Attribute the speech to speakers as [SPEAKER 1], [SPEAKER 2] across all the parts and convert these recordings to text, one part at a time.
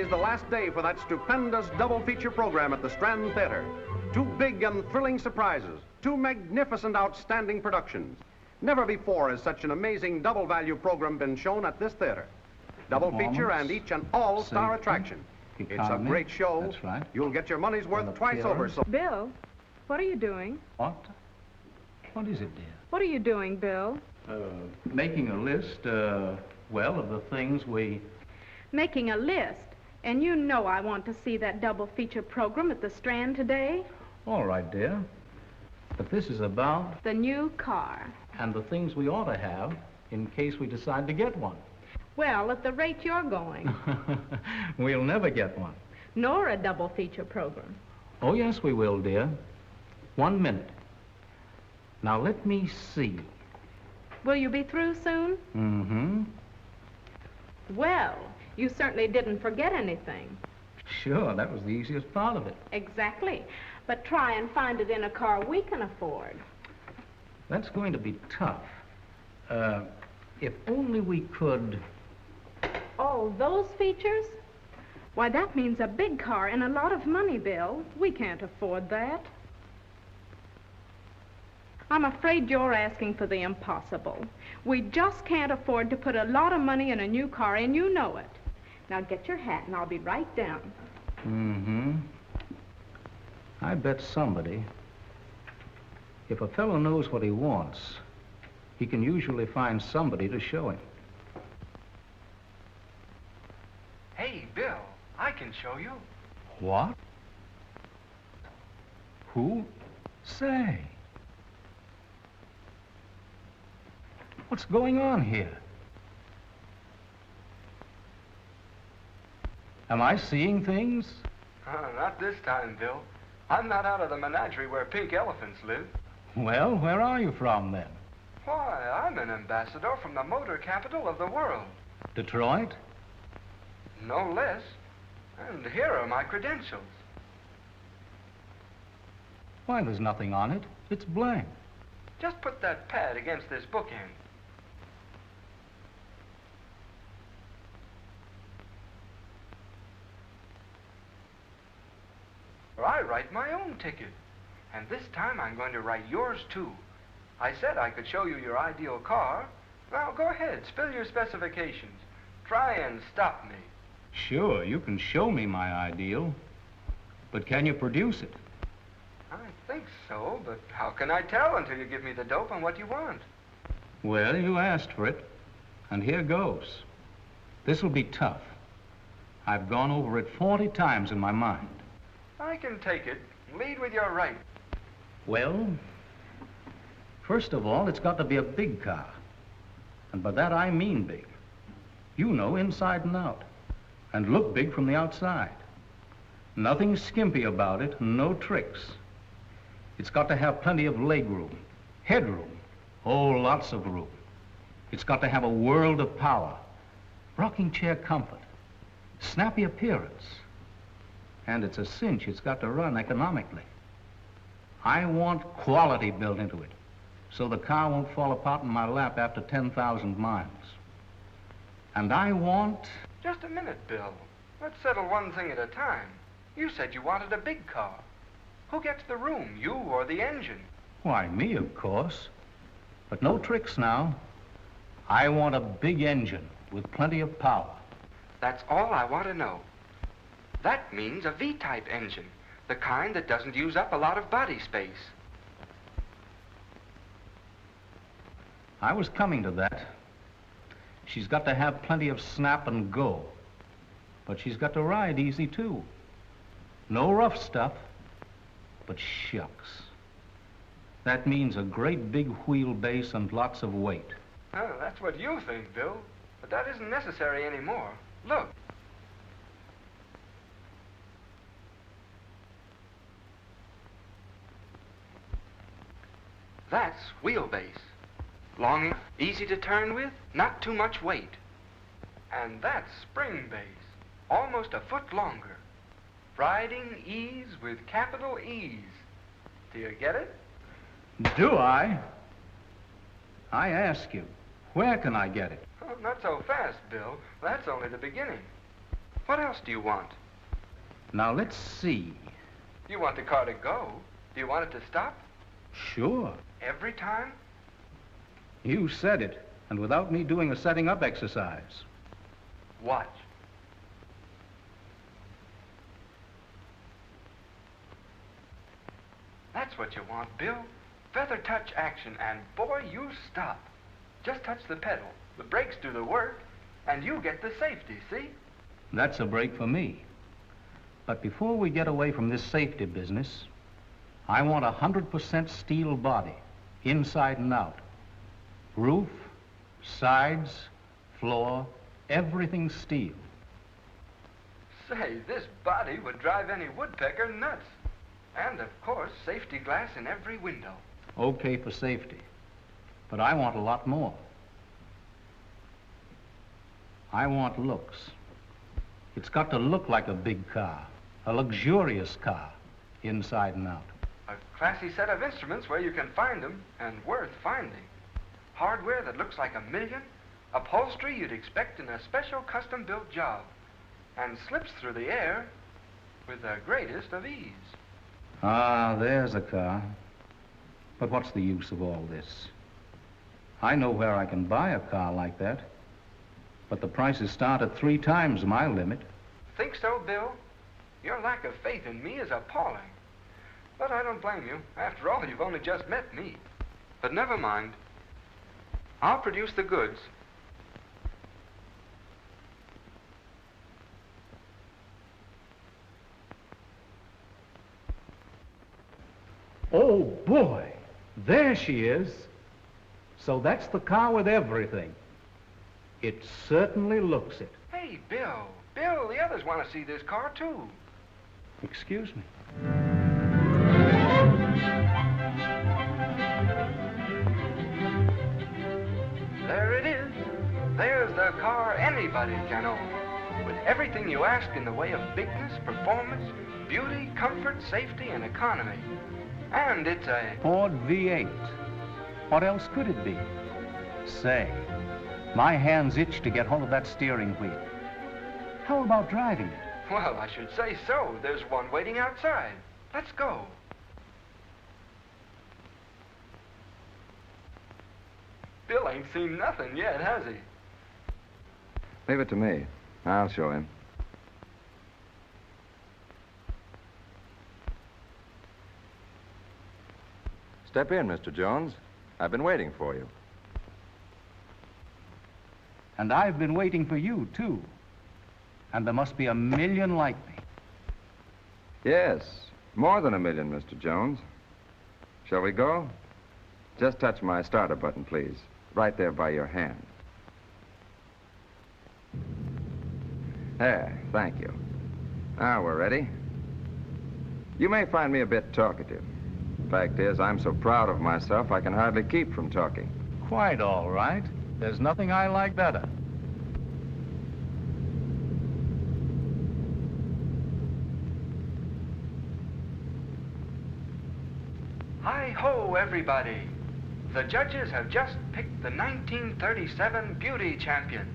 [SPEAKER 1] is the last day for that stupendous double feature program at the Strand Theater. Two big and thrilling surprises, two magnificent, outstanding productions. Never before has such an amazing double value program been shown at this theater. Double feature and each an all-star attraction. It's a great show.
[SPEAKER 2] That's right.
[SPEAKER 1] You'll get your money's worth twice over. So
[SPEAKER 3] Bill, what are you doing?
[SPEAKER 2] What? What is it, dear?
[SPEAKER 3] What are you doing, Bill?
[SPEAKER 2] Making a list, well, of the things we...
[SPEAKER 3] Making a list. And you know I want to see that double feature program at the Strand today.
[SPEAKER 2] All right, dear. But this is about...
[SPEAKER 3] The new car.
[SPEAKER 2] And the things we ought to have in case we decide to get one.
[SPEAKER 3] Well, at the rate you're going.
[SPEAKER 2] We'll never get one.
[SPEAKER 3] Nor a double feature program.
[SPEAKER 2] Oh, yes, we will, dear. 1 minute. Now, let me see.
[SPEAKER 3] Will you be through soon?
[SPEAKER 2] Mm-hmm.
[SPEAKER 3] Well, you certainly didn't forget anything.
[SPEAKER 2] Sure, that was the easiest part of it.
[SPEAKER 3] Exactly. But try and find it in a car we can afford.
[SPEAKER 2] That's going to be tough. If only we could...
[SPEAKER 3] Oh, those features? Why, that means a big car and a lot of money, Bill. We can't afford that. I'm afraid you're asking for the impossible. We just can't afford to put a lot of money in a new car, and you know it. Now get your hat, and I'll be right down.
[SPEAKER 2] Mm-hmm. I bet somebody, if a fellow knows what he wants, he can usually find somebody to show him.
[SPEAKER 4] Hey, Bill, I can show you.
[SPEAKER 2] What? Who? Say. What's going on here? Am I seeing things?
[SPEAKER 4] Not this time, Bill. I'm not out of the menagerie where pink elephants live.
[SPEAKER 2] Well, where are you from, then?
[SPEAKER 4] Why, I'm an ambassador from the motor capital of the world.
[SPEAKER 2] Detroit?
[SPEAKER 4] No less. And here are my credentials.
[SPEAKER 2] Why, there's nothing on it. It's blank.
[SPEAKER 4] Just put that pad against this bookend. I write my own ticket. And this time I'm going to write yours, too. I said I could show you your ideal car. Now, go ahead, spill your specifications. Try and stop me.
[SPEAKER 2] Sure, you can show me my ideal. But can you produce it?
[SPEAKER 4] I think so, but how can I tell until you give me the dope on what you want?
[SPEAKER 2] Well, you asked for it, and here goes. This'll be tough. I've gone over it 40 times in my mind.
[SPEAKER 4] I can take it. Lead with your right.
[SPEAKER 2] Well, first of all, it's got to be a big car. And by that I mean big. You know, inside and out. And look big from the outside. Nothing skimpy about it, no tricks. It's got to have plenty of leg room, headroom, oh, lots of room. It's got to have a world of power, rocking chair comfort, snappy appearance. And it's a cinch it's got to run economically. I want quality built into it, so the car won't fall apart in my lap after 10,000 miles. And I want...
[SPEAKER 4] Just a minute, Bill. Let's settle one thing at a time. You said you wanted a big car. Who gets the room, you or the engine?
[SPEAKER 2] Why, me, of course. But no tricks now. I want a big engine with plenty of power.
[SPEAKER 4] That's all I want to know. That means a V-type engine, the kind that doesn't use up a lot of body space.
[SPEAKER 2] I was coming to that. She's got to have plenty of snap and go. But she's got to ride easy, too. No rough stuff, but shucks. That means a great big wheelbase and lots of weight.
[SPEAKER 4] Oh, that's what you think, Bill. But that isn't necessary anymore. Look. That's wheelbase. Long enough, easy to turn with, not too much weight. And that's spring base, almost a foot longer. Riding ease with capital E's. Do you get it?
[SPEAKER 2] Do I? I ask you, where can I get it?
[SPEAKER 4] Oh, not so fast, Bill. That's only the beginning. What else do you want?
[SPEAKER 2] Now, let's see.
[SPEAKER 4] You want the car to go? Do you want it to stop?
[SPEAKER 2] Sure.
[SPEAKER 4] Every time?
[SPEAKER 2] You said it, and without me doing a setting up exercise.
[SPEAKER 4] Watch. That's what you want, Bill. Feather touch action, and boy, you stop. Just touch the pedal. The brakes do the work, and you get the safety, see?
[SPEAKER 2] That's a break for me. But before we get away from this safety business, I want 100% steel body, inside and out. Roof, sides, floor, everything steel.
[SPEAKER 4] Say, this body would drive any woodpecker nuts. And, of course, safety glass in every window.
[SPEAKER 2] Okay for safety, but I want a lot more. I want looks. It's got to look like a big car, a luxurious car, inside and out.
[SPEAKER 4] A classy set of instruments where you can find them, and worth finding. Hardware that looks like $1 million, upholstery you'd expect in a special custom-built job, and slips through the air with the greatest of ease.
[SPEAKER 2] Ah, there's a car. But what's the use of all this? I know where I can buy a car like that, but the prices start at 3 times my limit.
[SPEAKER 4] Think so, Bill? Your lack of faith in me is appalling. But I don't blame you. After all, you've only just met me. But never mind. I'll produce the goods.
[SPEAKER 2] Oh, boy! There she is. So that's the car with everything. It certainly looks it.
[SPEAKER 4] Hey, Bill. Bill, the others want to see this car, too.
[SPEAKER 2] Excuse me.
[SPEAKER 4] There it is. There's the car anybody can own. With everything you ask in the way of bigness, performance, beauty, comfort, safety, and economy. And it's a
[SPEAKER 2] Ford V8. What else could it be? Say, my hands itch to get hold of that steering wheel. How about driving it?
[SPEAKER 4] Well, I should say so. There's one waiting outside. Let's go. Bill ain't seen nothing yet, has he?
[SPEAKER 5] Leave it to me. I'll show him. Step in, Mr. Jones. I've been waiting for you.
[SPEAKER 2] And I've been waiting for you, too. And there must be 1 million like me.
[SPEAKER 5] Yes, more than 1 million, Mr. Jones. Shall we go? Just touch my starter button, please. Right there by your hand. There, thank you. Now we're ready. You may find me a bit talkative. Fact is, I'm so proud of myself, I can hardly keep from talking.
[SPEAKER 2] Quite all right. There's nothing I like better.
[SPEAKER 4] Hi-ho, everybody. The judges have just picked the 1937 Beauty Champion.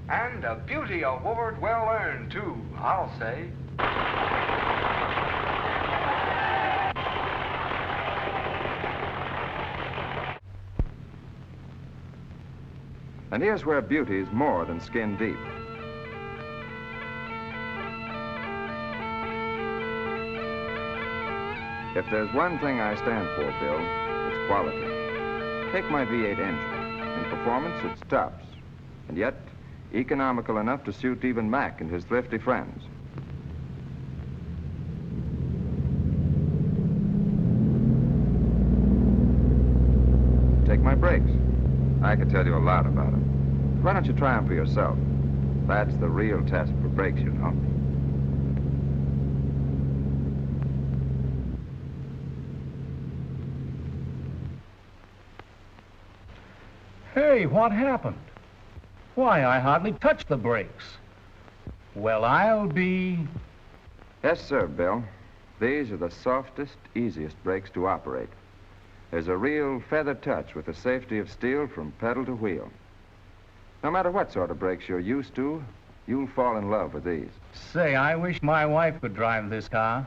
[SPEAKER 4] And a beauty award well earned, too, I'll say.
[SPEAKER 5] And here's where beauty is more than skin deep. If there's one thing I stand for, Bill, it's quality. Take my V8 engine. In performance, it's tops. And yet, economical enough to suit even Mac and his thrifty friends. Take my brakes. I could tell you a lot about them. Why don't you try them for yourself? That's the real test for brakes, you know.
[SPEAKER 2] Hey, what happened? Why, I hardly touched the brakes. Well, I'll be...
[SPEAKER 5] Yes, sir, Bill. These are the softest, easiest brakes to operate. There's a real feather touch with the safety of steel from pedal to wheel. No matter what sort of brakes you're used to, you'll fall in love with these.
[SPEAKER 2] Say, I wish my wife could drive this car.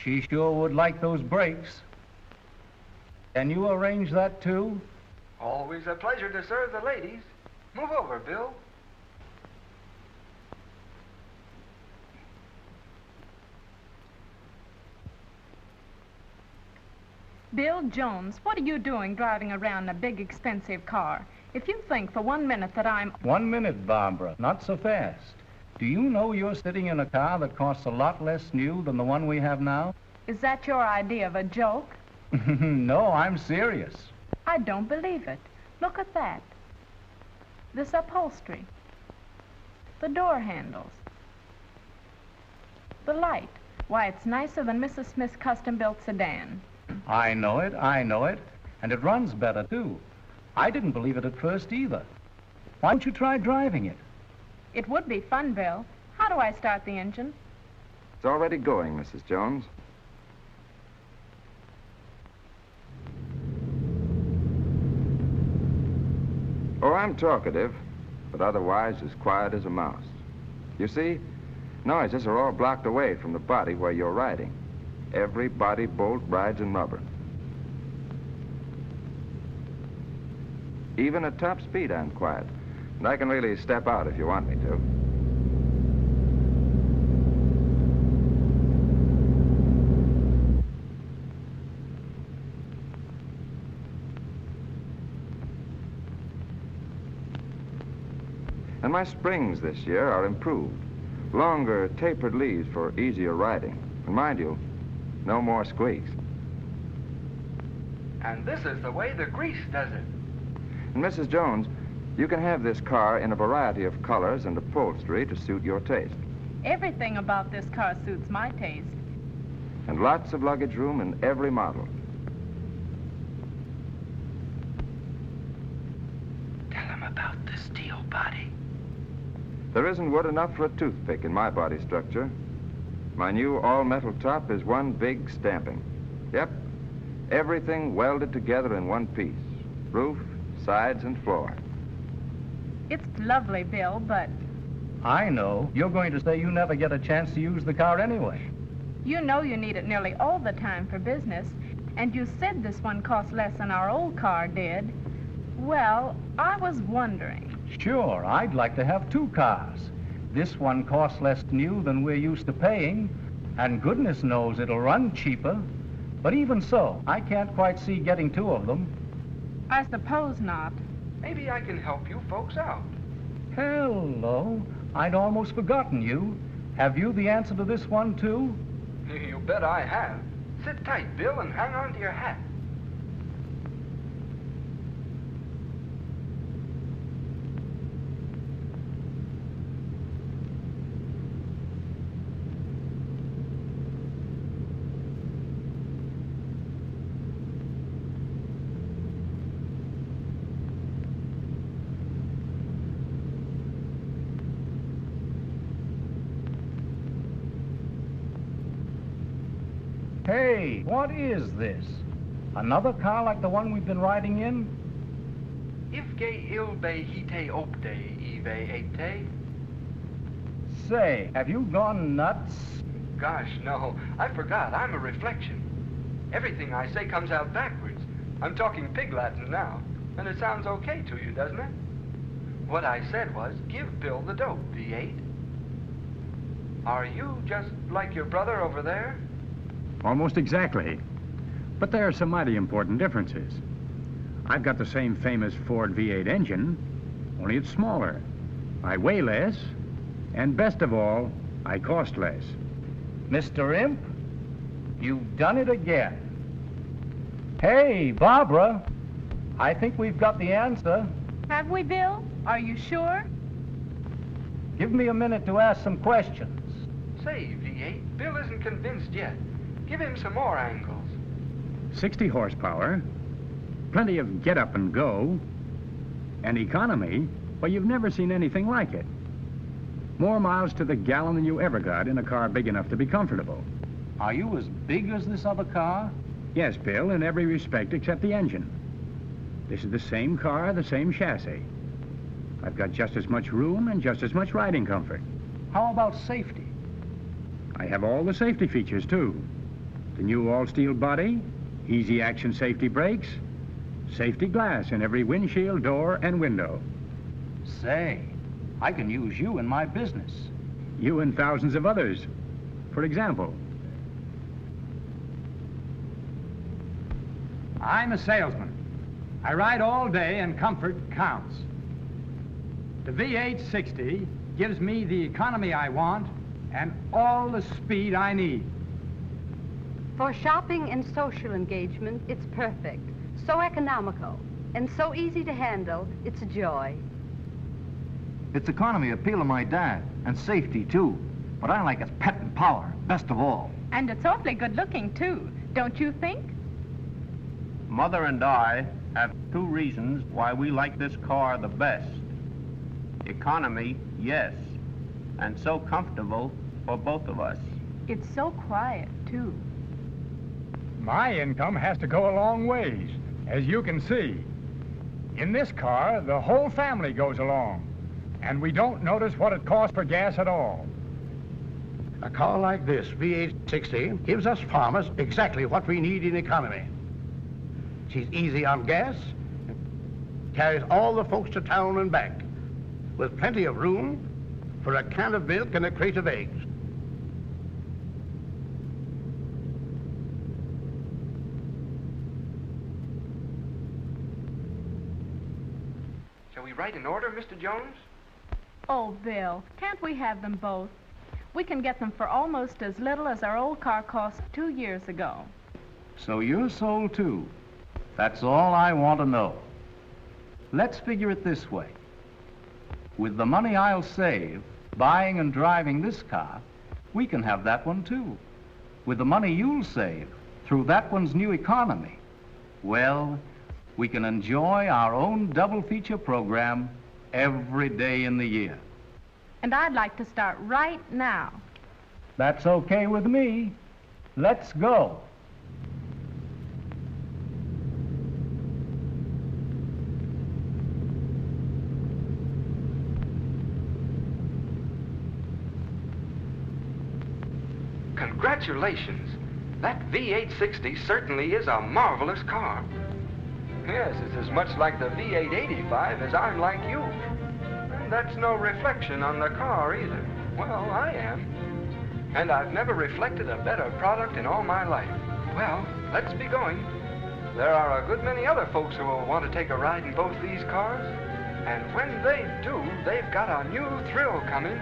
[SPEAKER 2] She sure would like those brakes. Can you arrange that, too?
[SPEAKER 4] Always a pleasure to serve the ladies. Move over, Bill.
[SPEAKER 3] Bill Jones, what are you doing driving around in a big, expensive car? If you think for 1 minute that I'm...
[SPEAKER 2] 1 minute, Barbara. Not so fast. Do you know you're sitting in a car that costs a lot less new than the one we have now?
[SPEAKER 3] Is that your idea of a joke?
[SPEAKER 2] No, I'm serious.
[SPEAKER 3] I don't believe it. Look at that. This upholstery. The door handles. The light. Why, it's nicer than Mrs. Smith's custom-built sedan.
[SPEAKER 2] I know it, and it runs better, too. I didn't believe it at first, either. Why don't you try driving it?
[SPEAKER 3] It would be fun, Bill. How do I start the engine?
[SPEAKER 5] It's already going, Mrs. Jones. Oh, I'm talkative, but otherwise as quiet as a mouse. You see, noises are all blocked away from the body where you're riding. Every body bolt rides in rubber. Even at top speed, I'm quiet. And I can really step out if you want me to. And my springs this year are improved. Longer, tapered leaves for easier riding. And mind you, no more squeaks.
[SPEAKER 4] And this is the way the grease does it.
[SPEAKER 5] And Mrs. Jones, you can have this car in a variety of colors and upholstery to suit your taste.
[SPEAKER 3] Everything about this car suits my taste.
[SPEAKER 5] And lots of luggage room in every model.
[SPEAKER 4] Tell him about the steel body.
[SPEAKER 5] There isn't wood enough for a toothpick in my body structure. My new all-metal top is one big stamping. Yep, everything welded together in one piece. Roof, sides, and floor.
[SPEAKER 3] It's lovely, Bill, but
[SPEAKER 2] I know. You're going to say you never get a chance to use the car anyway.
[SPEAKER 3] you know you need it nearly all the time for business, and you said this one cost less than our old car did. Well, I was wondering.
[SPEAKER 2] Sure, I'd like to have two cars. This one costs less new than we're used to paying, and goodness knows it'll run cheaper. But even so, I can't quite see getting two of them.
[SPEAKER 3] I suppose not.
[SPEAKER 4] Maybe I can help you folks out.
[SPEAKER 2] Hello. I'd almost forgotten you. Have you the answer to this one, too?
[SPEAKER 4] You bet I have. Sit tight, Bill, and hang on to your hat.
[SPEAKER 2] Hey, what is this? Another car like the one we've been riding in?
[SPEAKER 4] Ifge ilbe hite opte ive ete.
[SPEAKER 2] Say, have you gone nuts?
[SPEAKER 4] Gosh, no. I forgot. I'm a reflection. Everything I say comes out backwards. I'm talking pig Latin now. And it sounds okay to you, doesn't it? What I said was, give Bill the dope, V8. Are you just like your brother over there?
[SPEAKER 6] Almost exactly. But there are some mighty important differences. I've got the same famous Ford V8 engine, only it's smaller. I weigh less, and best of all, I cost less.
[SPEAKER 2] Mr. Imp, you've done it again. Hey, Barbara, I think we've got the answer.
[SPEAKER 3] Have we, Bill? Are you sure?
[SPEAKER 2] Give me a minute to ask some questions.
[SPEAKER 4] Say, V8, Bill isn't convinced yet. Give him some more angles.
[SPEAKER 6] 60 horsepower, plenty of get up and go, and economy, well, you've never seen anything like it. More miles to the gallon than you ever got in a car big enough to be comfortable.
[SPEAKER 2] Are you as big as this other car?
[SPEAKER 6] Yes, Bill, in every respect except the engine. This is the same car, the same chassis. I've got just as much room and just as much riding comfort.
[SPEAKER 2] How about safety?
[SPEAKER 6] I have all the safety features, too. The new all-steel body, easy action safety brakes, safety glass in every windshield, door, and window.
[SPEAKER 2] Say, I can use you in my business.
[SPEAKER 6] You and thousands of others. For example, I'm a salesman. I ride all day and comfort counts. The V860 gives me the economy I want and all the speed I need.
[SPEAKER 7] For shopping and social engagement, it's perfect. So economical and so easy to handle, it's a joy.
[SPEAKER 8] Its economy appeal to my dad, and safety too. But I like its pep and power, best of all.
[SPEAKER 3] And it's awfully good looking, too, don't you think?
[SPEAKER 9] Mother and I have two reasons why we like this car the best. Economy, yes, and so comfortable for both of us.
[SPEAKER 3] It's so quiet, too.
[SPEAKER 6] my income has to go a long ways, as you can see. In this car, the whole family goes along, and we don't notice what it costs for gas at all.
[SPEAKER 10] A car like this, V860, gives us farmers exactly what we need in economy. She's easy on gas, carries all the folks to town and back, with plenty of room for a can of milk and a crate of eggs.
[SPEAKER 4] Shall we write an order, Mr. Jones?
[SPEAKER 3] Oh, Bill, can't we have them both? We can get them for almost as little as our old car cost 2 years ago.
[SPEAKER 2] So you're sold too. That's all I want to know. Let's figure it this way. With the money I'll save buying and driving this car, we can have that one too. With the money you'll save through that one's new economy, well, we can enjoy our own double feature program every day in the year.
[SPEAKER 3] And I'd like to start right now.
[SPEAKER 2] That's okay with me. Let's go.
[SPEAKER 4] Congratulations. That V860 certainly is a marvelous car. Yes, it's as much like the V885 as I'm like you. And that's no reflection on the car either. Well, I am. And I've never reflected a better product in all my life. Well, let's be going. There are a good many other folks who will want to take a ride in both these cars. And when they do, they've got a new thrill coming.